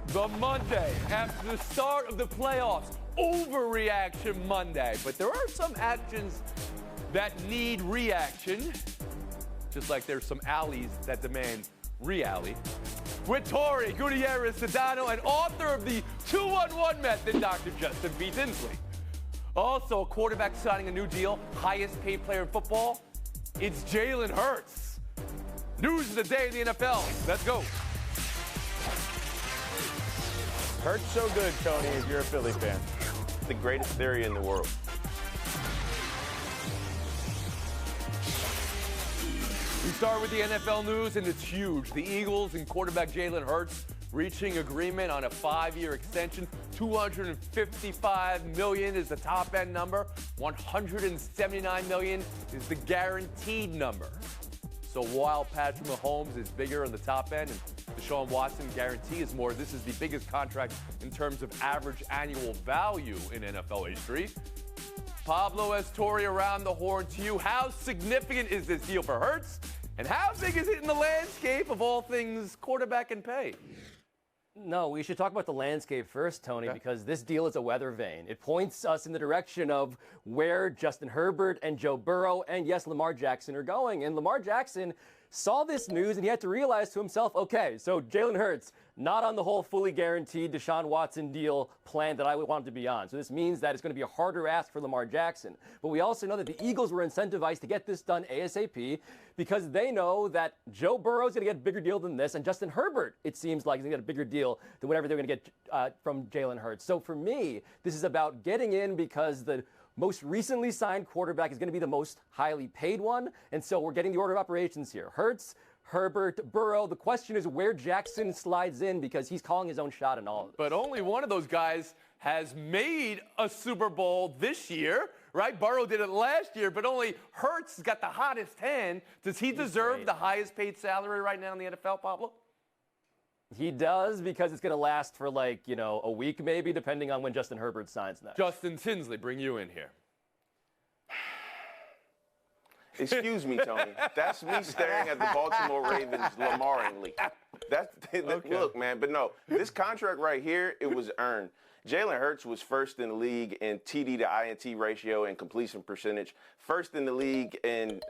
The Monday after the start of the playoffs, overreaction Monday. But there are some actions that need reaction, just like there's some alleys that demand re-alley. With Tori Gutierrez Sedano and author of the 2-1-1 method, Dr. Justin B. Tinsley. Also, a quarterback signing a new deal, highest paid player in football. It's Jalen Hurts. News of the day in the NFL. Let's go. Hurts so good, Tony, if you're a Philly fan. The greatest theory in the world. We start with the NFL news, and it's huge. The Eagles and quarterback Jalen Hurts reaching agreement on a 5-year extension. $255 million is the top-end number. $179 million is the guaranteed number. So while Patrick Mahomes is bigger on the top end and Deshaun Watson guarantee is more, this is the biggest contract in terms of average annual value in NFL history. Pablo Estori around the horn to you. How significant is this deal for Hurts? And how big is it in the landscape of all things quarterback and pay? No, we should talk about the landscape first, Tony, because this deal is a weather vane. It points us in the direction of where Justin Herbert and Joe Burrow and, yes, Lamar Jackson are going. And Lamar Jackson saw this news and he had to realize to himself, okay, so Jalen Hurts, not on the whole fully guaranteed Deshaun Watson deal plan that I would want him to be on. So this means that it's going to be a harder ask for Lamar Jackson. But we also know that the Eagles were incentivized to get this done ASAP because they know that Joe Burrow is going to get a bigger deal than this, and Justin Herbert, it seems like, is going to get a bigger deal than whatever they're going to get from Jalen Hurts. So for me, this is about getting in because the most recently signed quarterback is going to be the most highly paid one, and so we're getting the order of operations here. Hurts, Herbert, Burrow. The question is where Jackson slides in because he's calling his own shot in all of this. But only one of those guys has made a Super Bowl this year, right? Burrow did it last year, but only Hurts has got the hottest hand. Does he deserve the highest paid salary right now in the NFL, Pablo? He does because it's going to last for a week maybe, depending on when Justin Herbert signs next. Justin Tinsley, bring you in here. Excuse me, Tony. That's me staring at the Baltimore Ravens Lamaringly. Look, man, but no, this contract right here, it was earned. Jalen Hurts was first in the league in TD to INT ratio and completion percentage, first in the league in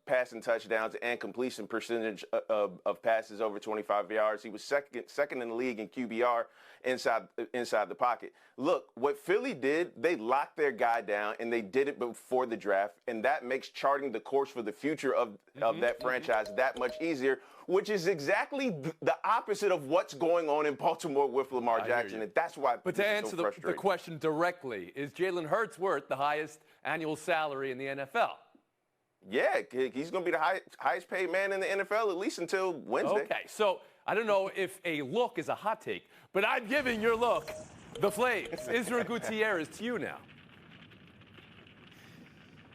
passing touchdowns and completion percentage of passes over 25 yards. He was second in the league in QBR inside the pocket. Look, what Philly did, they locked their guy down, and they did it before the draft, and that makes charting the course for the future of that franchise that much easier, which is exactly the opposite of what's going on in Baltimore with Lamar Jackson, and that's why. But to answer the question directly, is Jalen Hurts worth the highest annual salary in the NFL? Yeah, he's going to be the highest paid man in the NFL, at least until Wednesday. Okay, so I don't know if a look is a hot take, but I'm giving your look the Flames. Israel Gutierrez, to you now.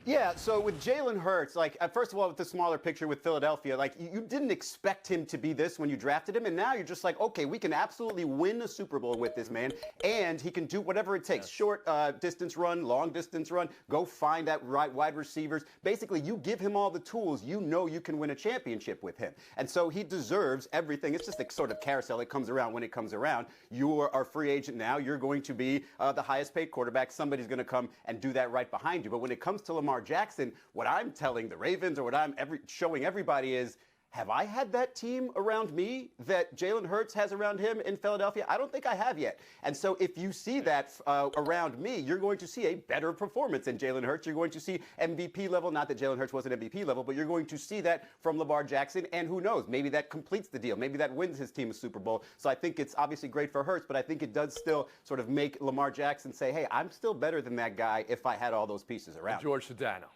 Yeah, so with Jalen Hurts, first of all, with the smaller picture with Philadelphia, you didn't expect him to be this when you drafted him, and now you're just like, okay, we can absolutely win a Super Bowl with this man, and he can do whatever it takes. Short distance run, long distance run, go find that right wide receivers. Basically, you give him all the tools, you know you can win a championship with him. And so he deserves everything. It's just a sort of carousel that comes around when it comes around. You are a free agent now. You're going to be the highest paid quarterback. Somebody's going to come and do that right behind you. But when it comes to Lamar Jackson, what I'm telling the Ravens or what I'm showing everybody is, have I had that team around me that Jalen Hurts has around him in Philadelphia? I don't think I have yet. And so if you see that around me, you're going to see a better performance in Jalen Hurts. You're going to see MVP level, not that Jalen Hurts wasn't MVP level, but you're going to see that from Lamar Jackson. And who knows, maybe that completes the deal. Maybe that wins his team a Super Bowl. So I think it's obviously great for Hurts, but I think it does still sort of make Lamar Jackson say, hey, I'm still better than that guy if I had all those pieces around. George Sedano.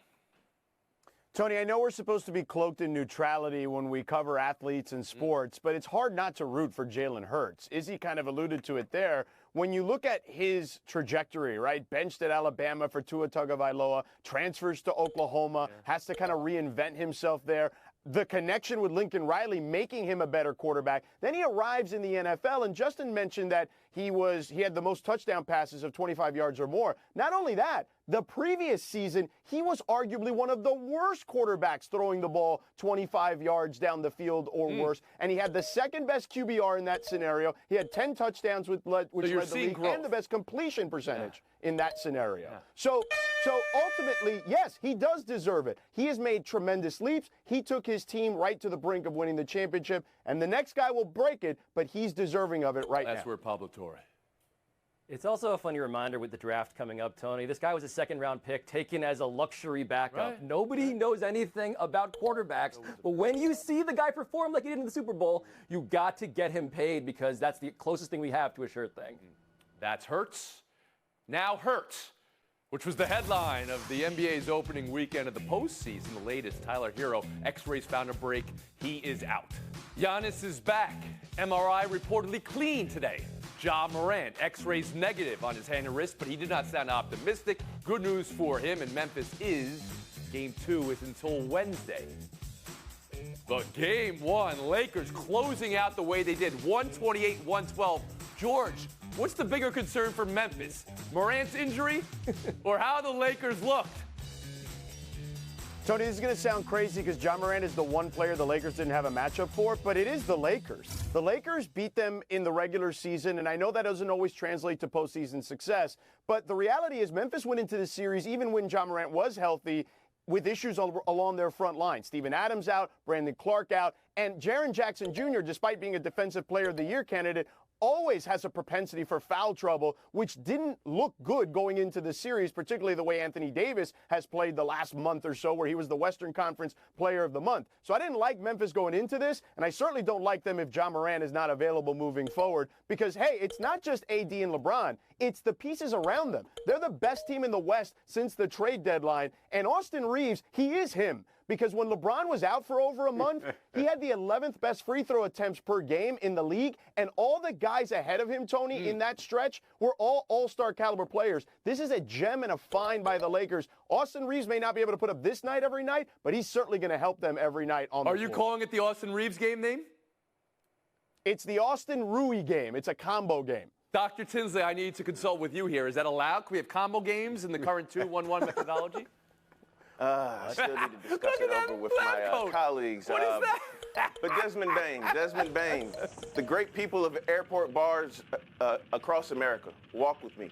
Tony, I know we're supposed to be cloaked in neutrality when we cover athletes and sports, but it's hard not to root for Jalen Hurts. Izzy kind of alluded to it there. When you look at his trajectory, right, benched at Alabama for Tua Tagovailoa, transfers to Oklahoma, has to kind of reinvent himself there. The connection with Lincoln Riley making him a better quarterback. Then he arrives in the NFL, and Justin mentioned that he had the most touchdown passes of 25 yards or more. Not only that, The previous season, he was arguably one of the worst quarterbacks throwing the ball 25 yards down the field or worse. And he had the second best QBR in that scenario. He had 10 touchdowns, which led the league, and the best completion percentage in that scenario. Yeah. So ultimately, yes, he does deserve it. He has made tremendous leaps. He took his team right to the brink of winning the championship. And the next guy will break it, but he's deserving of it right now. That's where Pablo Torre. It's also a funny reminder with the draft coming up, Tony. This guy was a second-round pick taken as a luxury backup. Right. Nobody knows anything about quarterbacks, but when you see the guy perform like he did in the Super Bowl, you got to get him paid because that's the closest thing we have to a sure thing. That's Hurts. Now Hurts, which was the headline of the NBA's opening weekend of the postseason. The latest, Tyler Hero, X-rays found a break. He is out. Giannis is back. MRI reportedly clean today. Ja Morant, X-rays negative on his hand and wrist, but he did not sound optimistic. Good news for him, and Memphis is, Game 2 is until Wednesday. But Game 1, Lakers closing out the way they did, 128-112. George, what's the bigger concern for Memphis? Morant's injury or how the Lakers looked? Tony, this is going to sound crazy because Ja Morant is the one player the Lakers didn't have a matchup for, but it is the Lakers. The Lakers beat them in the regular season, and I know that doesn't always translate to postseason success, but the reality is Memphis went into the series, even when Ja Morant was healthy, with issues along their front line. Steven Adams out, Brandon Clark out, and Jaren Jackson Jr., despite being a Defensive Player of the Year candidate, always has a propensity for foul trouble, which didn't look good going into the series, particularly the way Anthony Davis has played the last month or so, where he was the Western Conference Player of the Month. So I didn't like Memphis going into this, and I certainly don't like them if Ja Morant is not available moving forward, because, hey, it's not just AD and LeBron. It's the pieces around them. They're the best team in the West since the trade deadline, and Austin Reeves, he is him. Because when LeBron was out for over a month, he had the 11th best free throw attempts per game in the league, and all the guys ahead of him, Tony, in that stretch were all all-star caliber players. This is a gem and a find by the Lakers. Austin Reeves may not be able to put up this night every night, but he's certainly going to help them every night on the floor. Are you calling it the Austin Reeves game name? It's the Austin Rui game. It's a combo game. Dr. Tinsley, I need to consult with you here. Is that allowed? Can we have combo games in the current 2-1-1 methodology? I still need to discuss it over with my colleagues. What is that? But Desmond Bain, the great people of airport bars across America, walk with me.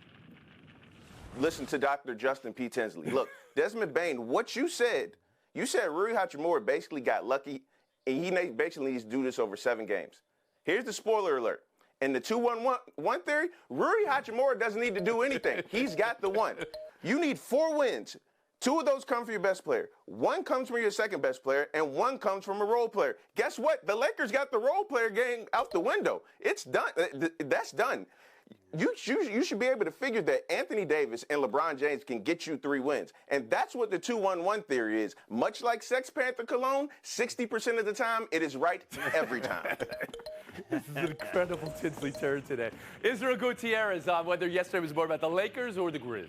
Listen to Dr. Justin P. Tinsley. Look, Desmond Bain, what you said Rui Hachimura basically got lucky, and he basically needs to do this over 7 games. Here's the spoiler alert. In the 2-1-1 theory, Rui Hachimura doesn't need to do anything. He's got the one. You need 4 wins. 2 of those come from your best player. 1 comes from your second best player, and 1 comes from a role player. Guess what? The Lakers got the role player game out the window. It's done. That's done. You should be able to figure that Anthony Davis and LeBron James can get you 3 wins. And that's what the 2-1-1 theory is. Much like Sex Panther cologne, 60% of the time, it is right every time. This is an incredible Tinsley turn today. Israel Gutierrez on whether yesterday was more about the Lakers or the Grizz.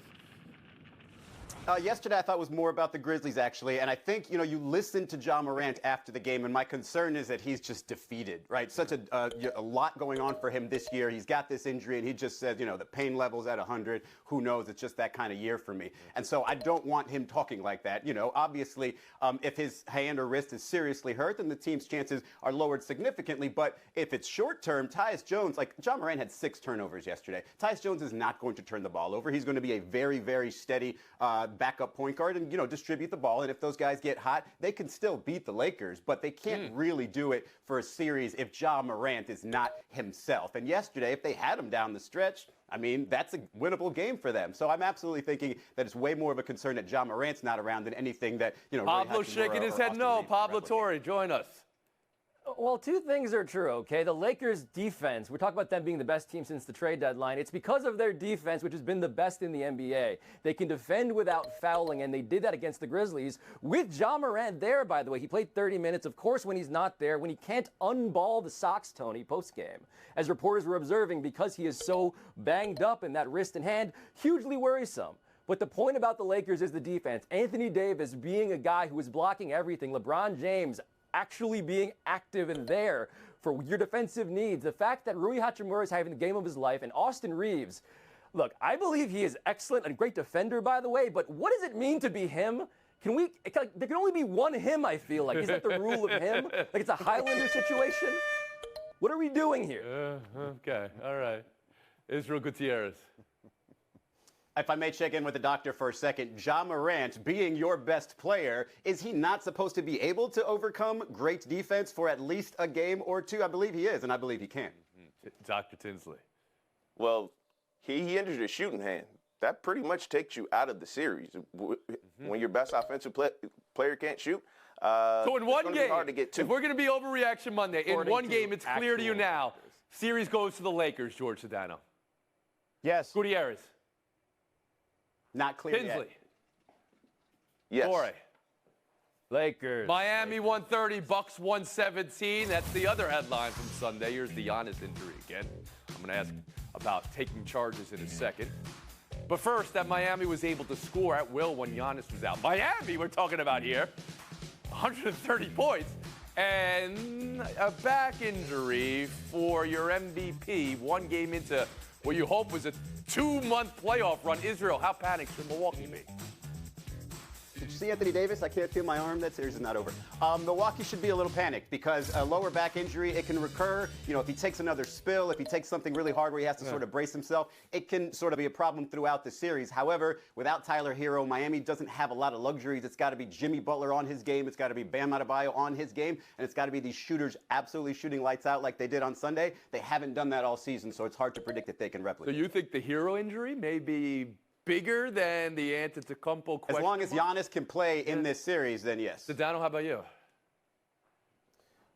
Yesterday, I thought was more about the Grizzlies, actually. And I think, you listened to Ja Morant after the game, and my concern is that he's just defeated, right? Such a lot going on for him this year. He's got this injury, and he just said, the pain level's at 100. Who knows? It's just that kind of year for me. And so I don't want him talking like that. Obviously, if his hand or wrist is seriously hurt, then the team's chances are lowered significantly. But if it's short-term, Tyus Jones, Ja Morant had 6 turnovers yesterday. Tyus Jones is not going to turn the ball over. He's going to be a very, very steady backup point guard and, distribute the ball. And if those guys get hot, they can still beat the Lakers, but they can't really do it for a series if Ja Morant is not himself. And yesterday, if they had him down the stretch, that's a winnable game for them. So I'm absolutely thinking that it's way more of a concern that Ja Morant's not around than anything that, Pablo shaking his head no. Pablo Torre, join us. Well, 2 things are true, okay? The Lakers' defense, we're talking about them being the best team since the trade deadline. It's because of their defense, which has been the best in the NBA. They can defend without fouling, and they did that against the Grizzlies. With Ja Morant there, by the way, he played 30 minutes. Of course, when he's not there, when he can't unball the socks, Tony, post-game, as reporters were observing, because he is so banged up in that wrist and hand, hugely worrisome. But the point about the Lakers is the defense. Anthony Davis being a guy who is blocking everything. LeBron James actually being active and there for your defensive needs. The fact that Rui Hachimura is having the game of his life and Austin Reeves, Look, I believe he is excellent and a great defender, by the way, but what does it mean to be him? There can only be one him, I feel like. Is that the rule of him? Like it's a Highlander situation? What are we doing here? Okay, all right. Israel Gutierrez. If I may check in with the doctor for a second, Ja Morant, being your best player, is he not supposed to be able to overcome great defense for at least a game or two? I believe he is, and I believe he can. Dr. Tinsley. Well, he injured his shooting hand. That pretty much takes you out of the series. When your best offensive player can't shoot, So in one game, hard to get to. if we're going to be overreaction Monday, in According one to game, it's clear to you actual now, factors. series goes to the Lakers, George Sedano. Yes. Gutierrez. Not clear Tinsley. yet. Yes. Torrey. Lakers. Miami 130, Bucks 117. That's the other headline from Sunday. Here's the Giannis injury again. I'm going to ask about taking charges in a second. But first, that Miami was able to score at will when Giannis was out. Miami, we're talking about here. 130 points. And a back injury for your MVP 1 game into what you hope was a 2-month playoff run. Israel, how panicked should Milwaukee be? Did you see Anthony Davis? I can't feel my arm. That series is not over. Milwaukee should be a little panicked because a lower back injury, it can recur. You know, if he takes another spill, if he takes something really hard where he has to sort of brace himself, it can sort of be a problem throughout the series. However, without Tyler Hero, Miami doesn't have a lot of luxuries. It's got to be Jimmy Butler on his game. It's got to be Bam Adebayo on his game. And it's got to be these shooters absolutely shooting lights out like they did on Sunday. They haven't done that all season, so it's hard to predict that they can So replicate. you think the Hero injury may be bigger than the Antetokounmpo question? As long as Giannis can play in this series, then yes. Sedano, how about you?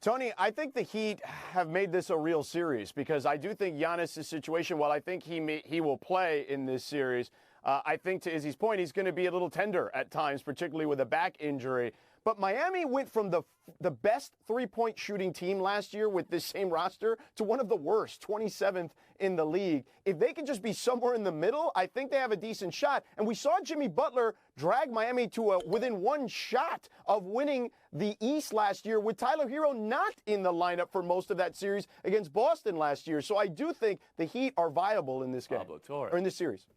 Tony, I think the Heat have made this a real series because I do think Giannis' situation, while I think he will play in this series, I think to Izzy's point, he's going to be a little tender at times, particularly with a back injury. But Miami went from the best three-point shooting team last year with this same roster to one of the worst, 27th in the league. If they can just be somewhere in the middle, I think they have a decent shot. And we saw Jimmy Butler drag Miami to within 1 shot of winning the East last year with Tyler Hero not in the lineup for most of that series against Boston last year. So I do think the Heat are viable in this game, Pablo Torre. or in this series.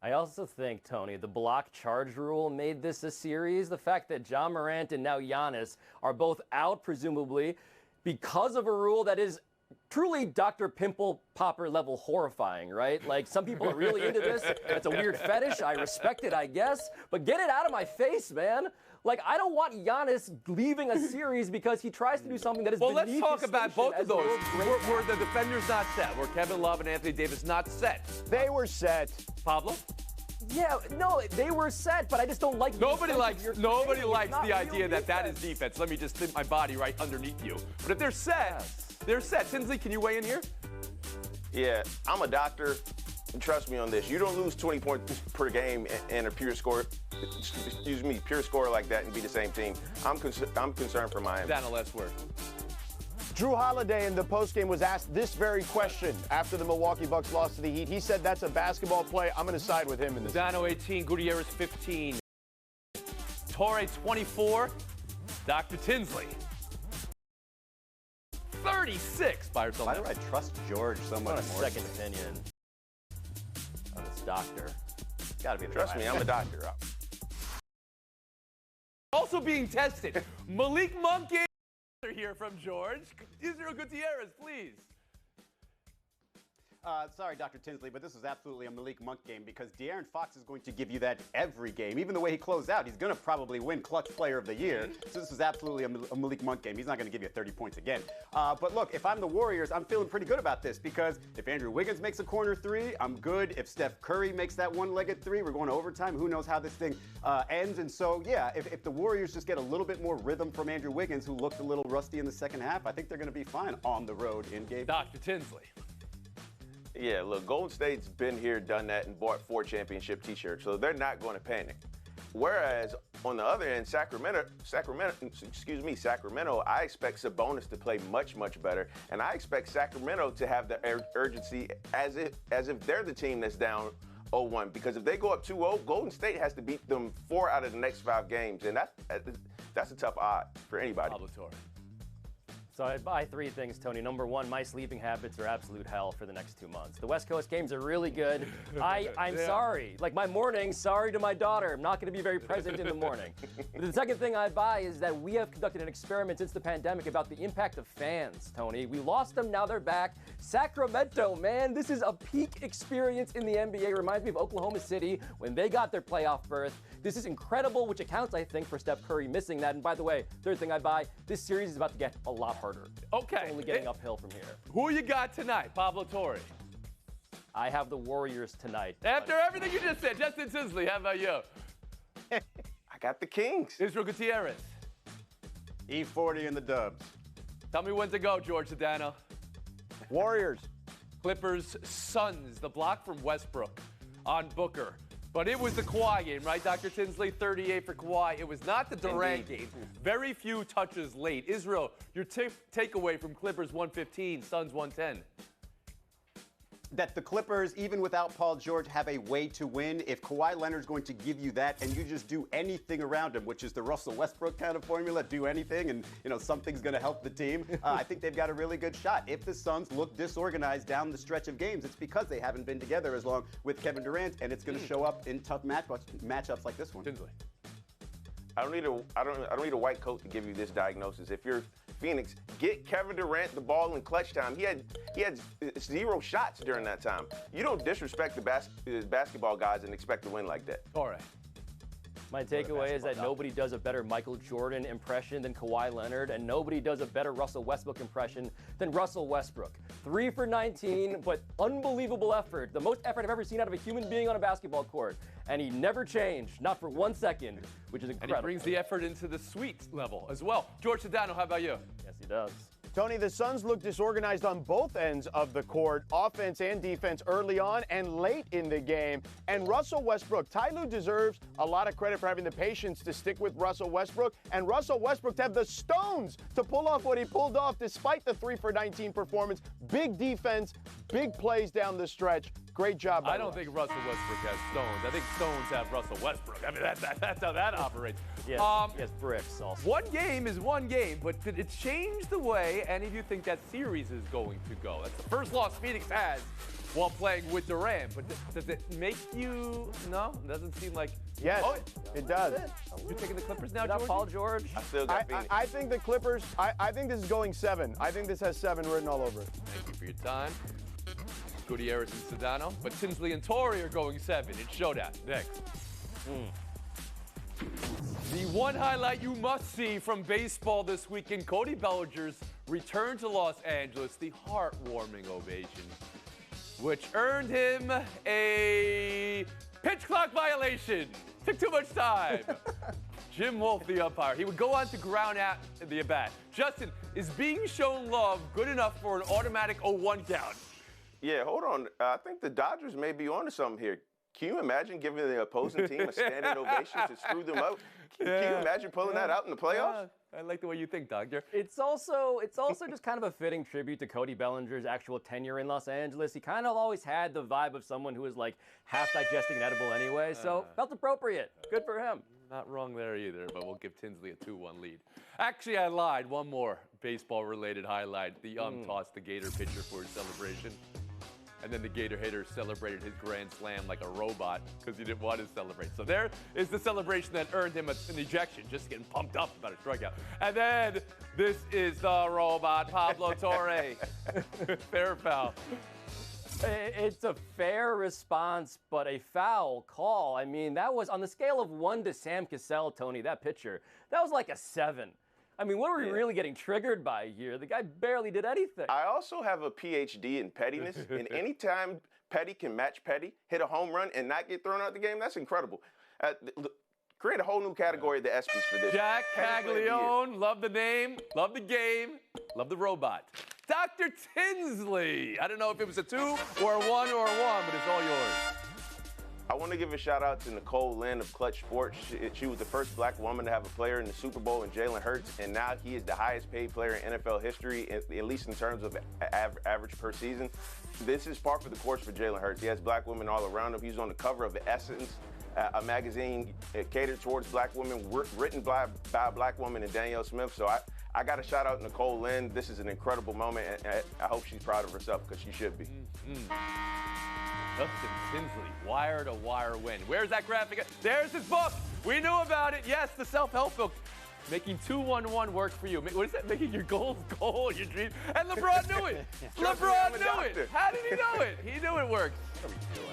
I also think, Tony, the block charge rule made this a series. The fact that Ja Morant and now Giannis are both out, presumably, because of a rule that is truly Dr. Pimple Popper level horrifying, right? Like, some people are really into this. It's a weird fetish. I respect it, I guess. But get it out of my face, man. Like, I don't want Giannis leaving a series because he tries to do something that is Well, let's beneath talk his about station both of as those. world's great Were the defenders not set? Were Kevin Love and Anthony Davis not set? They were set. Pablo? Yeah, no, they were set, but I just don't like. Nobody the likes defense. nobody It's likes not the real idea that that is defense. defense. Let me just sit my body right underneath you. But if they're set, Yes. they're set. Tinsley, can you weigh in here? Yeah, I'm a doctor. And trust me on this. You don't lose 20 points per game and a pure score, pure score like that and be the same team. I'm concerned for Miami. Down a last word. Drew Holiday in the postgame was asked this very question after the Milwaukee Bucks lost to the Heat. He said that's a basketball play. I'm going to side with him in this. Dano 18, Gutierrez 15. Torrey 24. Dr. Tinsley 36. By yourself. Why do I trust George so I much want a more? second opinion on this doctor. It's got to be the Trust me, I'm a doctor. Also being tested. Malik Monk here from George. Israel Gutierrez, please. Sorry, Dr. Tinsley, but this is absolutely a Malik Monk game because De'Aaron Fox is going to give you that every game. Even the way he closed out, he's going to probably win Clutch Player of the Year. So this is absolutely a Malik Monk game. He's not going to give you 30 points again. But look, if I'm the Warriors, I'm feeling pretty good about this because if Andrew Wiggins makes a corner three, I'm good. If Steph Curry makes that one-legged three, we're going to overtime. Who knows how this thing ends? And so, yeah, if the Warriors just get a little bit more rhythm from Andrew Wiggins, who looked a little rusty in the second half, I think they're going to be fine on the road in game. Dr. Tinsley. Yeah, look, Golden State's been here, done that, and bought 4 championship T-shirts, so they're not going to panic. Whereas on the other end, Sacramento, I expect Sabonis to play much, much better, and I expect Sacramento to have the urgency as if they're the team that's down 0-1. Because if they go up 2-0, Golden State has to beat them 4 out of the next 5 games, and that's a tough odd for anybody. Pablo Torre. So I buy three things, Tony. Number one, my sleeping habits are absolute hell for the next 2 months. The West Coast games are really good. I'm sorry. Like my mornings, sorry to my daughter. I'm not going to be very present in the morning. The second thing I buy is that we have conducted an experiment since the pandemic about the impact of fans, Tony. We lost them, now they're back. Sacramento, man, this is a peak experience in the NBA. Reminds me of Oklahoma City when they got their playoff berth. This is incredible, which accounts, I think, for Steph Curry missing that. And by the way, third thing I buy, this series is about to get a lot harder. Okay. It's only getting uphill from here. Who you got tonight, Pablo Torre? I have the Warriors tonight. After everything you just said, Justin Tinsley, how about you? I got the Kings. Israel Gutierrez. E40 and the Dubs. Tell me when to go, George Sedano. Warriors. Clippers, Suns, the block from Westbrook on Booker. But it was the Kawhi game, right, Dr. Tinsley? 38 for Kawhi. It was not the Durant game. Very few touches late. Israel, your takeaway from Clippers 115, Suns 110. That the Clippers, even without Paul George, have a way to win. If Kawhi Leonard's going to give you that and you just do anything around him, which is the Russell Westbrook kind of formula, do anything and, something's going to help the team, I think they've got a really good shot. If the Suns look disorganized down the stretch of games, it's because they haven't been together as long with Kevin Durant, and it's going to show up in tough matchups like this one. Tinsley. I don't need a white coat to give you this diagnosis. If you're Phoenix, get Kevin Durant the ball in clutch time. He had 0 shots during that time. You don't disrespect the basketball guys and expect to win like that. All right. My takeaway is that nobody does a better Michael Jordan impression than Kawhi Leonard, and nobody does a better Russell Westbrook impression than Russell Westbrook. 3 for 19, but unbelievable effort. The most effort I've ever seen out of a human being on a basketball court. And he never changed, not for 1 second, which is incredible. And he brings the effort into the sweet level as well. George Sedano, how about you? Yes, he does. Tony, the Suns look disorganized on both ends of the court, offense and defense, early on and late in the game. And Russell Westbrook, Ty Lue deserves a lot of credit for having the patience to stick with Russell Westbrook, and Russell Westbrook to have the stones to pull off what he pulled off despite the 3 for 19 performance. Big defense, big plays down the stretch. Great job. I don't think Russell Westbrook has stones. I think stones have Russell Westbrook. I mean, that's how that operates. Yes, yes, bricks also. One game is one game, but did it change the way any of you think that series is going to go? That's the first loss Phoenix has while playing with Durant. But does it make you? No, it doesn't seem like. Yes, it does. You're taking the Clippers now, Not George? Paul George. I still got Phoenix. I think the Clippers, I think this is going 7. I think this has 7 written all over it. Thank you for your time. Gutierrez and Sedano, but Tinsley and Torrey are going 7. It's showdown next. The one highlight you must see from baseball this weekend, Cody Bellinger's return to Los Angeles, the heartwarming ovation, which earned him a pitch clock violation. Took too much time. Jim Wolf, the umpire, he would go on to ground out the at-bat. Justin, is being shown love good enough for an automatic 0-1 count? Yeah, hold on. I think the Dodgers may be onto something here. Can you imagine giving the opposing team a standing ovation to screw them up? Can you imagine pulling that out in the playoffs? I like the way you think, Doctor. It's also just kind of a fitting tribute to Cody Bellinger's actual tenure in Los Angeles. He kind of always had the vibe of someone who was like half digesting an edible anyway, so felt appropriate. Good for him. Not wrong there either, but we'll give Tinsley a 2-1 lead. Actually, I lied. One more baseball-related highlight. The tossed the Gator pitcher for his celebration. And then the Gator hitter celebrated his grand slam like a robot because he didn't want to celebrate. So there is the celebration that earned him an ejection, just getting pumped up about a strikeout. And then this is the robot, Pablo Torre. Fair foul. It's a fair response, but a foul call. I mean, that was on the scale of 1 to Sam Cassell, Tony, that pitcher. That was like a 7. I mean, what are we really getting triggered by here? The guy barely did anything. I also have a PhD in pettiness, and anytime Petty can match Petty, hit a home run, and not get thrown out the game, that's incredible. Create a whole new category of the ESPYs for this. Jack Caglione, love the name, love the game, love the robot. Dr. Tinsley, I don't know if it was a 2 or a 1 or a 1, but it's all yours. I want to give a shout out to Nicole Lynn of Clutch Sports. She was the first black woman to have a player in the Super Bowl in Jalen Hurts, and now he is the highest paid player in NFL history, at least in terms of average per season. This is par for the course for Jalen Hurts. He has black women all around him. He's on the cover of Essence, a magazine catered towards black women, written by a black woman and Danielle Smith. So I got to shout out Nicole Lynn. This is an incredible moment, and I hope she's proud of herself because she should be. Justin Tinsley, wire-to-wire win. Where's that graphic? There's his book. We knew about it. Yes, the self-help book. Making 2-1-1 work for you. What is that? Making your goals goal, your dream. And LeBron knew it. LeBron knew it. How did he know it? He knew it worked.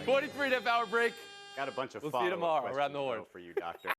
23.5 hour break. Got a bunch of We'll see you tomorrow around the horn. for you, doctor.